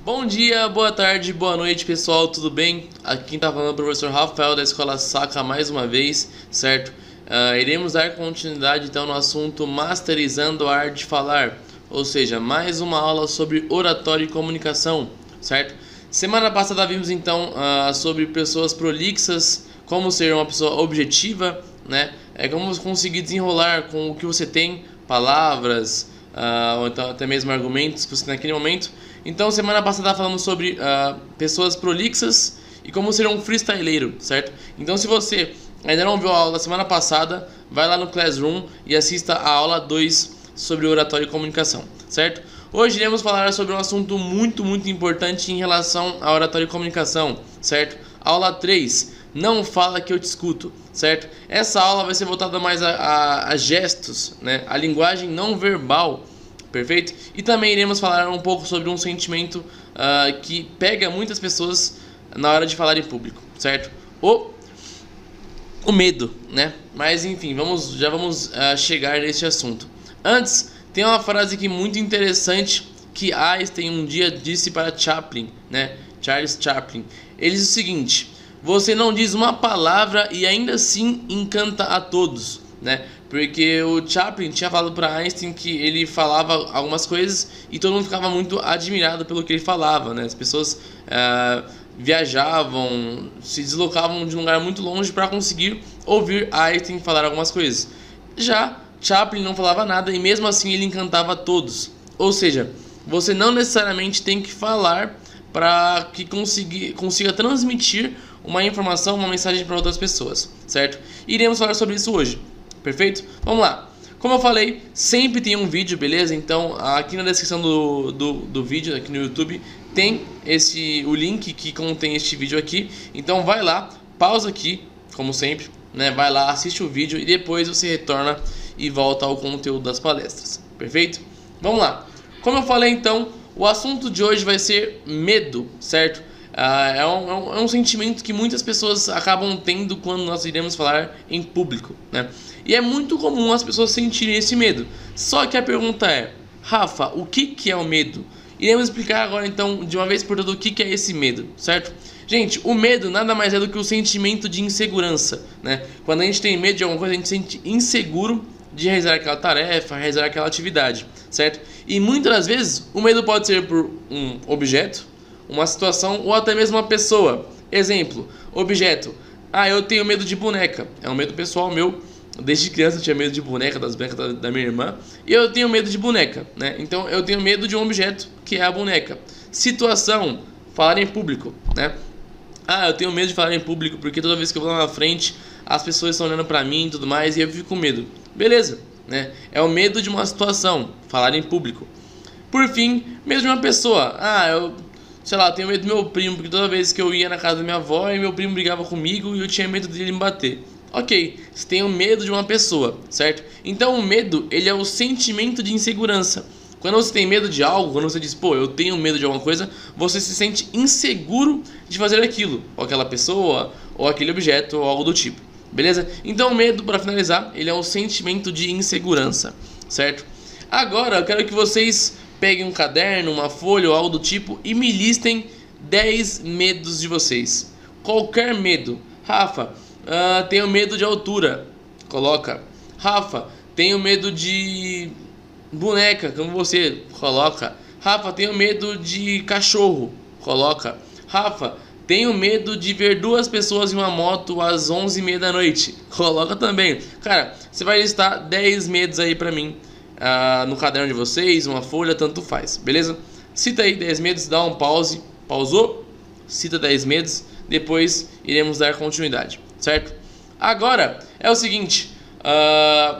Bom dia, boa tarde, boa noite, pessoal, tudo bem? Aqui quem tá falando é o professor Rafael da Escola Saca mais uma vez, certo? Iremos dar continuidade então no assunto Masterizando a Arte de Falar, ou seja, mais uma aula sobre oratória e comunicação, certo? Semana passada vimos então sobre pessoas prolixas, como ser uma pessoa objetiva, né? Como conseguir desenrolar com o que você tem, palavras, ou então até mesmo argumentos que você tem naquele momento. Então, semana passada falamos sobre pessoas prolixas e como ser um freestyleiro, certo? Então, se você ainda não viu a aula da semana passada, vai lá no Classroom e assista a aula 2 sobre oratória e comunicação, certo? Hoje iremos falar sobre um assunto muito importante em relação à oratória e comunicação, certo? Aula 3, não fala que eu te escuto, certo? Essa aula vai ser voltada mais a gestos, né? A linguagem não verbal. Perfeito? E também iremos falar um pouco sobre um sentimento que pega muitas pessoas na hora de falar em público, certo? O medo, né? Mas enfim, já vamos chegar nesse assunto. Antes, tem uma frase aqui muito interessante que Einstein um dia disse para Chaplin, né? Charles Chaplin. Ele diz o seguinte: você não diz uma palavra e ainda assim encanta a todos, né? Porque o Chaplin tinha falado para Einstein que ele falava algumas coisas e todo mundo ficava muito admirado pelo que ele falava, né? As pessoas viajavam, se deslocavam de um lugar muito longe para conseguir ouvir Einstein falar algumas coisas. Já Chaplin não falava nada e mesmo assim ele encantava todos. Ou seja, você não necessariamente tem que falar para que consiga transmitir uma informação, uma mensagem para outras pessoas, certo? Iremos falar sobre isso hoje. Perfeito? Vamos lá. Como eu falei, sempre tem um vídeo, beleza? Então aqui na descrição do vídeo, aqui no YouTube, tem o link que contém este vídeo aqui. Então vai lá, pausa aqui, como sempre, né? Vai lá, assiste o vídeo e depois você retorna e volta ao conteúdo das palestras. Perfeito? Vamos lá. Como eu falei então, o assunto de hoje vai ser medo, certo? É um sentimento que muitas pessoas acabam tendo quando nós iremos falar em público, né? E é muito comum as pessoas sentirem esse medo. Só que a pergunta é: Rafa, o que é o medo? Iremos explicar agora então, de uma vez por todas, o que é esse medo, certo? Gente, o medo nada mais é do que o sentimento de insegurança, né? Quando a gente tem medo de alguma coisa, a gente se sente inseguro de realizar aquela tarefa, realizar aquela atividade, certo? E muitas das vezes o medo pode ser por um objeto, uma situação ou até mesmo uma pessoa. Exemplo, objeto: eu tenho medo de boneca. É um medo pessoal meu. Desde criança eu tinha medo de boneca, das bonecas da minha irmã. E eu tenho medo de boneca, né? Então eu tenho medo de um objeto, que é a boneca. Situação: falar em público, né? Eu tenho medo de falar em público porque toda vez que eu vou lá na frente as pessoas estão olhando pra mim e tudo mais e eu fico com medo. Beleza, né? É o medo de uma situação, falar em público. Por fim, medo de uma pessoa: sei lá, eu tenho medo do meu primo, porque toda vez que eu ia na casa da minha avó e meu primo brigava comigo e eu tinha medo dele me bater. Ok, você tem o medo de uma pessoa, certo? Então o medo, ele é o sentimento de insegurança. Quando você tem medo de algo, quando você diz, eu tenho medo de alguma coisa, você se sente inseguro de fazer aquilo, ou aquela pessoa, ou aquele objeto, ou algo do tipo. Beleza? Então o medo, para finalizar, ele é um sentimento de insegurança, certo? Agora eu quero que vocês peguem um caderno, uma folha ou algo do tipo e me listem 10 medos de vocês. Qualquer medo. Rafa, tenho medo de altura. Coloca. Rafa, tenho medo de boneca, como você. Coloca. Rafa, tenho medo de cachorro. Coloca. Rafa, tenho medo de ver duas pessoas em uma moto às 11h30 da noite. Coloca também. Cara, você vai listar 10 medos aí pra mim. No caderno de vocês, uma folha, tanto faz, beleza? Cita aí 10 medos, dá um pause. Pausou? Cita 10 medos. Depois iremos dar continuidade, certo? Agora é o seguinte: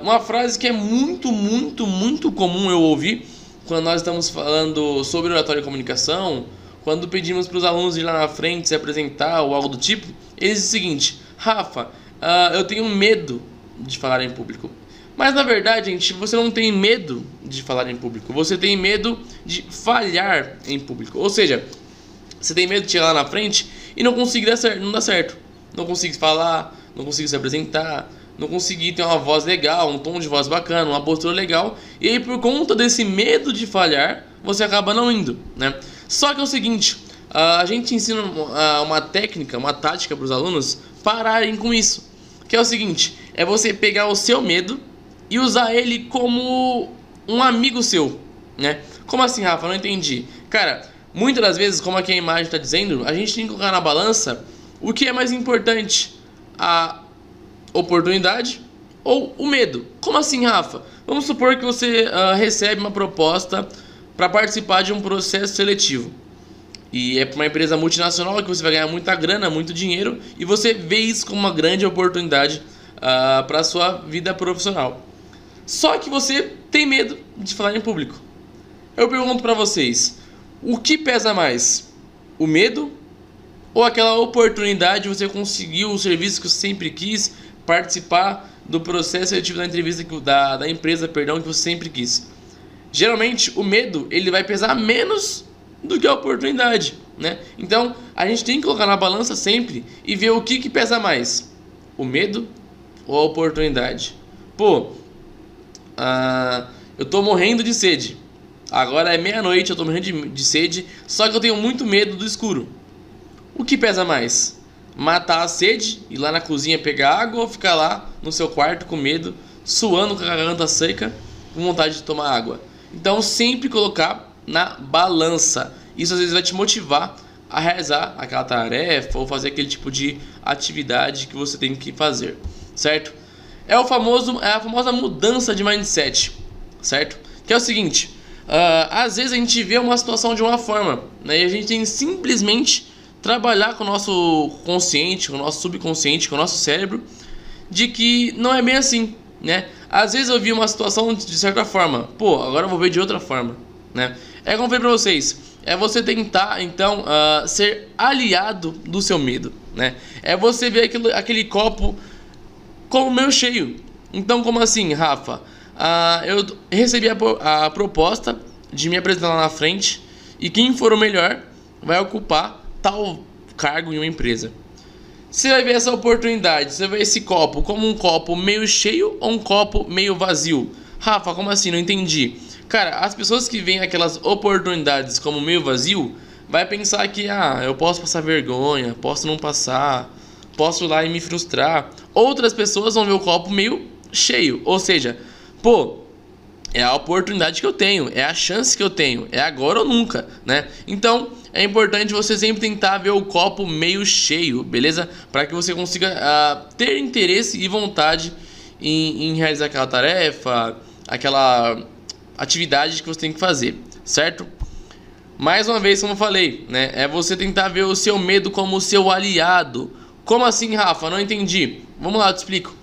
uma frase que é muito comum eu ouvir quando nós estamos falando sobre oratória e comunicação, quando pedimos para os alunos ir lá na frente se apresentar ou algo do tipo. Eles dizem o seguinte: Rafa, eu tenho medo de falar em público. Mas na verdade, gente, você não tem medo de falar em público, você tem medo de falhar em público. Ou seja, você tem medo de chegar lá na frente e não conseguir dar certo, não dá certo. Não conseguir falar, não conseguir se apresentar, não conseguir ter uma voz legal, um tom de voz bacana, uma postura legal. E aí por conta desse medo de falhar, você acaba não indo, né? Só que é o seguinte, a gente ensina uma técnica, uma tática para os alunos pararem com isso. Que é o seguinte, é você pegar o seu medo e usar ele como um amigo seu, né? Como assim, Rafa? Não entendi. Cara, muitas das vezes, como aqui a imagem está dizendo, a gente tem que colocar na balança o que é mais importante, a oportunidade ou o medo. Como assim, Rafa? Vamos supor que você recebe uma proposta para participar de um processo seletivo. E é para uma empresa multinacional que você vai ganhar muita grana, muito dinheiro, e você vê isso como uma grande oportunidade para a sua vida profissional. Só que você tem medo de falar em público. Eu pergunto para vocês, o que pesa mais? O medo ou aquela oportunidade de você conseguir o serviço que você sempre quis, participar do processo seletivo da entrevista da empresa, perdão, que você sempre quis? Geralmente o medo ele vai pesar menos do que a oportunidade, né? Então a gente tem que colocar na balança sempre e ver o que pesa mais, o medo ou a oportunidade. Pô, eu tô morrendo de sede. Agora é meia-noite, eu tô morrendo de sede, só que eu tenho muito medo do escuro. O que pesa mais? Matar a sede, ir lá na cozinha pegar água ou ficar lá no seu quarto com medo, suando com a garganta seca, com vontade de tomar água? Então sempre colocar na balança. Isso às vezes vai te motivar a realizar aquela tarefa ou fazer aquele tipo de atividade que você tem que fazer, certo? É a famosa mudança de mindset, certo? Que é o seguinte, às vezes a gente vê uma situação de uma forma, né, e a gente tem que simplesmente trabalhar com o nosso consciente, com o nosso subconsciente, com o nosso cérebro, de que não é bem assim, né? Às vezes eu vi uma situação de certa forma, pô, agora eu vou ver de outra forma, né? É como eu falei pra vocês, é você tentar, então, ser aliado do seu medo, né? É você ver aquele copo como meio cheio. Então, como assim, Rafa? Eu recebi a proposta de me apresentar lá na frente e quem for o melhor vai ocupar tal cargo em uma empresa. Você vai ver essa oportunidade, você vai ver esse copo como um copo meio cheio ou um copo meio vazio? Rafa, como assim? Não entendi. Cara, as pessoas que veem aquelas oportunidades como meio vazio, vai pensar que, eu posso passar vergonha, posso não passar, posso ir lá e me frustrar. Outras pessoas vão ver o copo meio cheio, ou seja, pô, é a oportunidade que eu tenho, é a chance que eu tenho, é agora ou nunca, né? Então, é importante você sempre tentar ver o copo meio cheio, beleza? Para que você consiga ter interesse e vontade em realizar aquela tarefa, aquela atividade que você tem que fazer, certo? Mais uma vez, como eu falei, né? É você tentar ver o seu medo como o seu aliado. Como assim, Rafa? Não entendi. Vamos lá, eu te explico.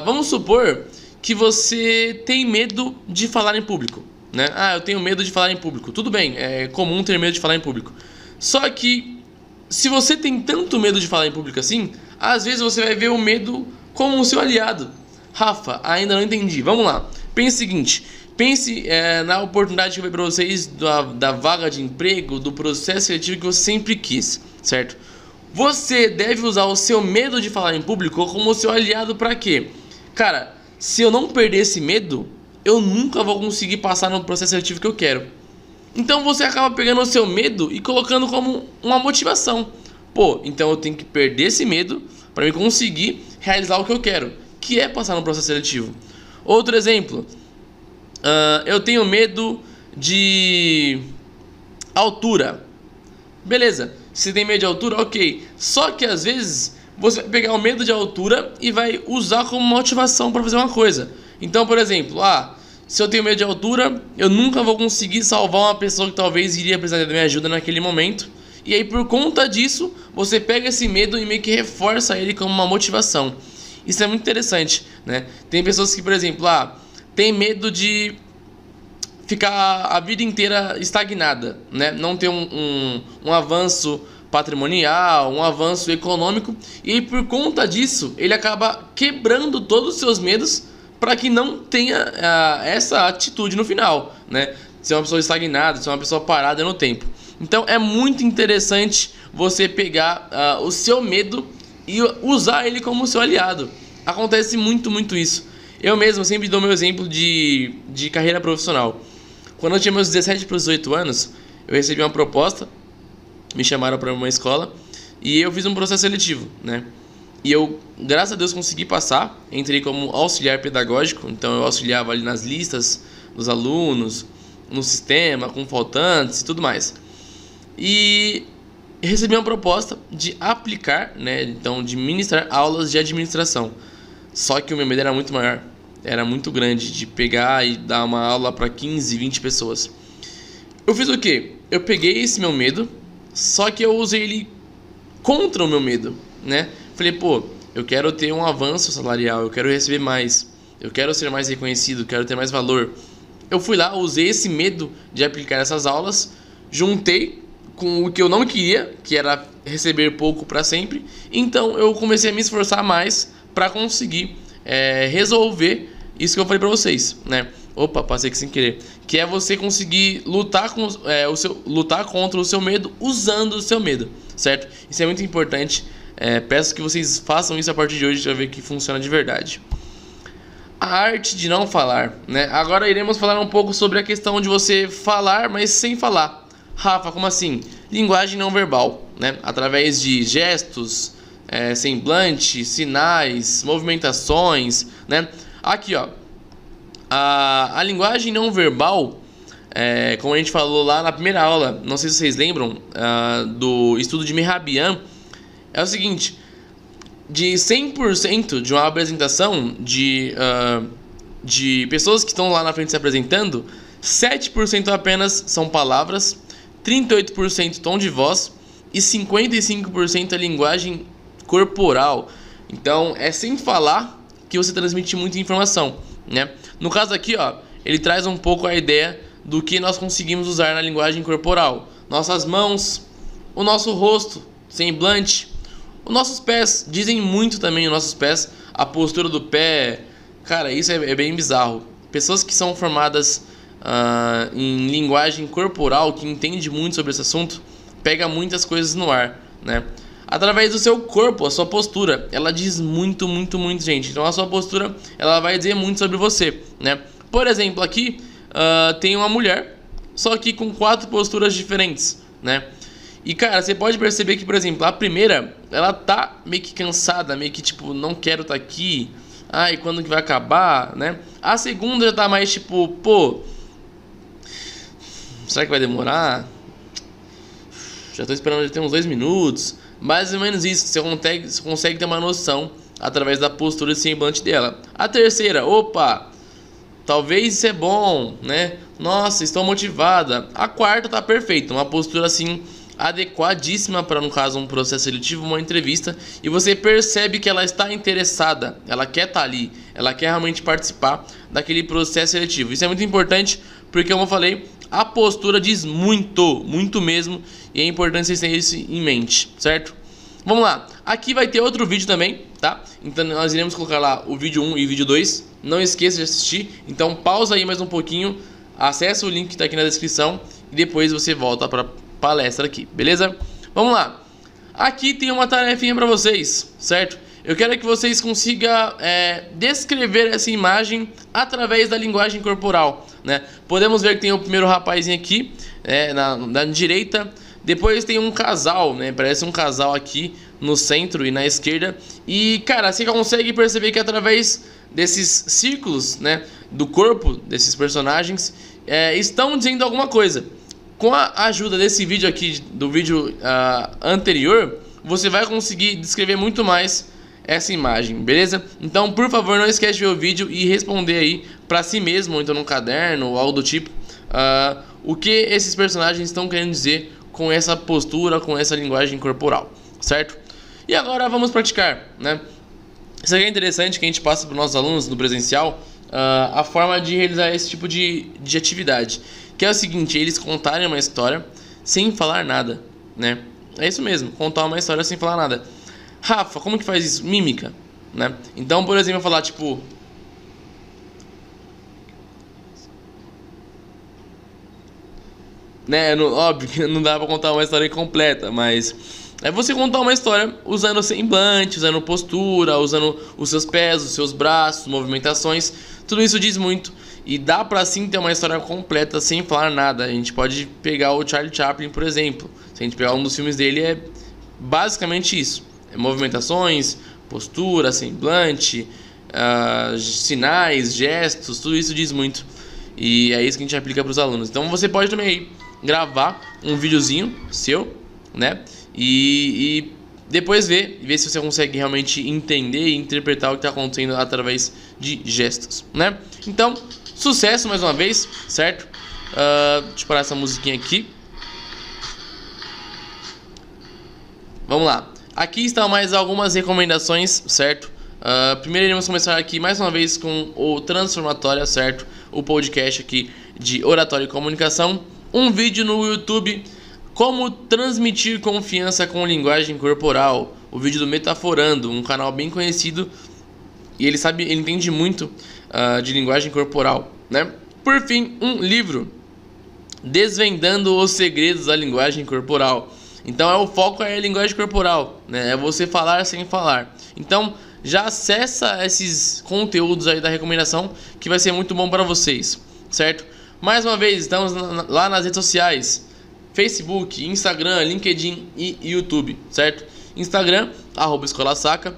Vamos supor que você tem medo de falar em público, né? Eu tenho medo de falar em público. Tudo bem, é comum ter medo de falar em público. Só que, se você tem tanto medo de falar em público assim, às vezes você vai ver o medo como o seu aliado. Rafa, ainda não entendi. Vamos lá. Pense o seguinte. Pense na oportunidade que eu dei para vocês da vaga de emprego, do processo seletivo que você sempre quis, certo? Você deve usar o seu medo de falar em público como o seu aliado para quê? Cara, se eu não perder esse medo, eu nunca vou conseguir passar no processo seletivo que eu quero. Então você acaba pegando o seu medo e colocando como uma motivação. Pô, então eu tenho que perder esse medo para me conseguir realizar o que eu quero, que é passar no processo seletivo. Outro exemplo, eu tenho medo de altura. Beleza, se tem medo de altura, ok. Só que às vezes você vai pegar o medo de altura e vai usar como motivação para fazer uma coisa. Então, por exemplo, se eu tenho medo de altura, eu nunca vou conseguir salvar uma pessoa que talvez iria precisar da minha ajuda naquele momento. E aí, por conta disso, você pega esse medo e meio que reforça ele como uma motivação. Isso é muito interessante, né? Tem pessoas que, por exemplo, tem medo de ficar a vida inteira estagnada, né? Não ter um avanço patrimonial, um avanço econômico. E aí, por conta disso, ele acaba quebrando todos os seus medos para que não tenha essa atitude no final, né? Ser uma pessoa estagnada, ser uma pessoa parada no tempo. Então é muito interessante você pegar o seu medo e usar ele como seu aliado. Acontece muito isso. Eu mesmo sempre dou meu exemplo de carreira profissional. Quando eu tinha meus 17 para os 18 anos, eu recebi uma proposta, me chamaram para uma escola e eu fiz um processo seletivo, né? E eu, graças a Deus, consegui passar. Entrei como auxiliar pedagógico, então eu auxiliava ali nas listas dos alunos, no sistema, com faltantes e tudo mais. E recebi uma proposta de aplicar, né? Então, de ministrar aulas de administração. Só que o meu medo era muito maior, era muito grande, de pegar e dar uma aula para 15, 20 pessoas. Eu fiz o quê? Eu peguei esse meu medo, só que eu usei ele contra o meu medo, né? Falei, pô, eu quero ter um avanço salarial, eu quero receber mais, eu quero ser mais reconhecido, quero ter mais valor. Eu fui lá, usei esse medo de aplicar essas aulas, juntei com o que eu não queria, que era receber pouco para sempre. Então eu comecei a me esforçar mais para conseguir resolver isso que eu falei para vocês, né? Opa, passei aqui sem querer. Que é você conseguir lutar contra o seu medo usando o seu medo, certo? Isso é muito importante. Peço que vocês façam isso a partir de hoje para ver que funciona de verdade. A arte de não falar, né? Agora iremos falar um pouco sobre a questão de você falar, mas sem falar. Rafa, como assim? Linguagem não verbal, né? Através de gestos, semblante, sinais, movimentações, né? Aqui, ó. A linguagem não verbal, como a gente falou lá na primeira aula, não sei se vocês lembram, do estudo de Mehrabian, é o seguinte: de 100% de uma apresentação de pessoas que estão lá na frente se apresentando, 7% apenas são palavras, 38% tom de voz e 55% é linguagem corporal. Então é sem falar que você transmite muita informação, né? No caso aqui, ó, ele traz um pouco a ideia do que nós conseguimos usar na linguagem corporal: nossas mãos, o nosso rosto, semblante, os nossos pés. Dizem muito também os nossos pés, a postura do pé. Cara, isso é bem bizarro. Pessoas que são formadas em linguagem corporal, que entende muito sobre esse assunto, pega muitas coisas no ar, né? Através do seu corpo, a sua postura, ela diz muito, muito, muito, gente. Então a sua postura, ela vai dizer muito sobre você, né? Por exemplo, aqui tem uma mulher, só que com 4 posturas diferentes, né? E cara, você pode perceber que, por exemplo, a primeira, ela tá meio que cansada, meio que tipo, não quero estar aqui, ai, quando que vai acabar, né? A segunda já tá mais tipo, pô, será que vai demorar? Já tô esperando, já tem uns 2 minutos. Mais ou menos isso, você consegue ter uma noção através da postura e semblante dela. A terceira, opa, talvez isso é bom, né? Nossa, estou motivada. A quarta tá perfeita, uma postura assim adequadíssima para, no caso, um processo seletivo, uma entrevista, e você percebe que ela está interessada, ela quer estar ali, ela quer realmente participar daquele processo seletivo. Isso é muito importante porque, como eu falei, a postura diz muito, muito mesmo, e é importante vocês terem isso em mente, certo? Vamos lá, aqui vai ter outro vídeo também, tá? Então nós iremos colocar lá o vídeo 1 e o vídeo 2, não esqueça de assistir, então pausa aí mais um pouquinho, acessa o link que está aqui na descrição, e depois você volta para palestra aqui, beleza? Vamos lá, aqui tem uma tarefinha para vocês, certo? Eu quero que vocês consigam descrever essa imagem através da linguagem corporal, né? Podemos ver que tem o primeiro rapazinho aqui, na direita. Depois tem um casal, né? Parece um casal aqui no centro e na esquerda. E, cara, você consegue perceber que através desses círculos, né, do corpo desses personagens, estão dizendo alguma coisa. Com a ajuda desse vídeo aqui, do vídeo anterior, você vai conseguir descrever muito mais essa imagem, beleza? Então, por favor, não esquece de ver o vídeo e responder aí pra si mesmo, ou então no caderno, ou algo do tipo, o que esses personagens estão querendo dizer com essa postura, com essa linguagem corporal, certo? E agora vamos praticar, né? Isso aqui é interessante, que a gente passa para os nossos alunos no presencial, a forma de realizar esse tipo de atividade, que é o seguinte: eles contarem uma história sem falar nada, né? É isso mesmo, contar uma história sem falar nada. Rafa, como que faz isso? Mímica, né? Então, por exemplo, eu falar tipo, né, óbvio que não dá pra contar uma história completa, mas é você contar uma história usando semblante, usando postura, usando os seus pés, os seus braços, movimentações. Tudo isso diz muito. E dá pra sim ter uma história completa sem falar nada. A gente pode pegar o Charlie Chaplin, por exemplo. Se a gente pegar um dos filmes dele, é basicamente isso. Movimentações, postura, semblante, sinais, gestos, tudo isso diz muito. E é isso que a gente aplica para os alunos. Então você pode também aí gravar um videozinho seu, né? E depois ver se você consegue realmente entender e interpretar o que está acontecendo através de gestos, né? Então, sucesso mais uma vez, certo? Deixa eu parar essa musiquinha aqui. Vamos lá. Aqui estão mais algumas recomendações, certo? Primeiro iremos começar aqui mais uma vez com o Transformatória, certo? O podcast aqui de oratória e comunicação. Um vídeo no YouTube, como transmitir confiança com linguagem corporal. O vídeo do Metaforando, um canal bem conhecido. E ele entende muito de linguagem corporal, né? Por fim, um livro, Desvendando os Segredos da Linguagem Corporal. Então o foco é a linguagem corporal, né? É você falar sem falar. Então já acessa esses conteúdos aí da recomendação, que vai ser muito bom para vocês, certo? Mais uma vez, estamos lá nas redes sociais, Facebook, Instagram, LinkedIn e YouTube, certo? Instagram, @EscolaSaca,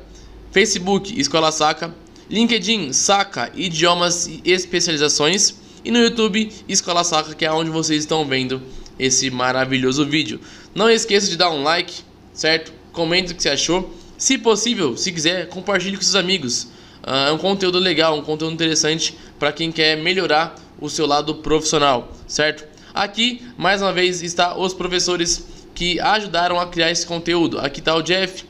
Facebook, Escola Saca, LinkedIn, Saca, Idiomas e Especializações, e no YouTube, Escola Saca, que é onde vocês estão vendo esse maravilhoso vídeo. Não esqueça de dar um like, certo? Comente o que você achou. Se possível, se quiser, compartilhe com seus amigos. É um conteúdo legal, um conteúdo interessante para quem quer melhorar o seu lado profissional, certo? Aqui, mais uma vez, está os professores que ajudaram a criar esse conteúdo. Aqui está o Jeff,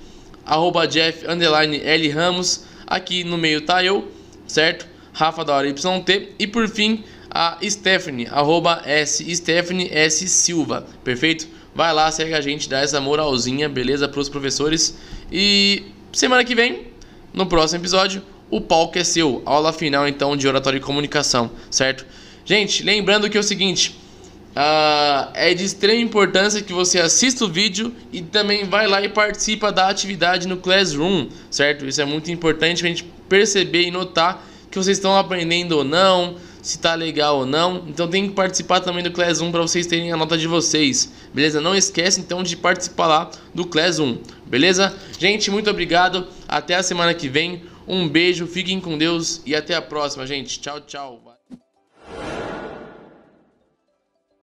@Jeff_L Ramos. Aqui no meio tá eu, certo? Rafa da hora YT. E por fim, a Stephanie, @Stephanie S Silva. Perfeito? Vai lá, segue a gente, dá essa moralzinha, beleza? Para os professores. E semana que vem, no próximo episódio, o palco é seu. Aula final, então, de oratória e comunicação, certo? Gente, lembrando que é o seguinte, é de extrema importância que você assista o vídeo e também vai lá e participa da atividade no Classroom, certo? Isso é muito importante pra gente perceber e notar que vocês estão aprendendo ou não, se tá legal ou não. Então tem que participar também do Classroom para vocês terem a nota de vocês, beleza? Não esquece então de participar lá do Classroom, beleza? Gente, muito obrigado, até a semana que vem, um beijo, fiquem com Deus e até a próxima, gente. Tchau, tchau.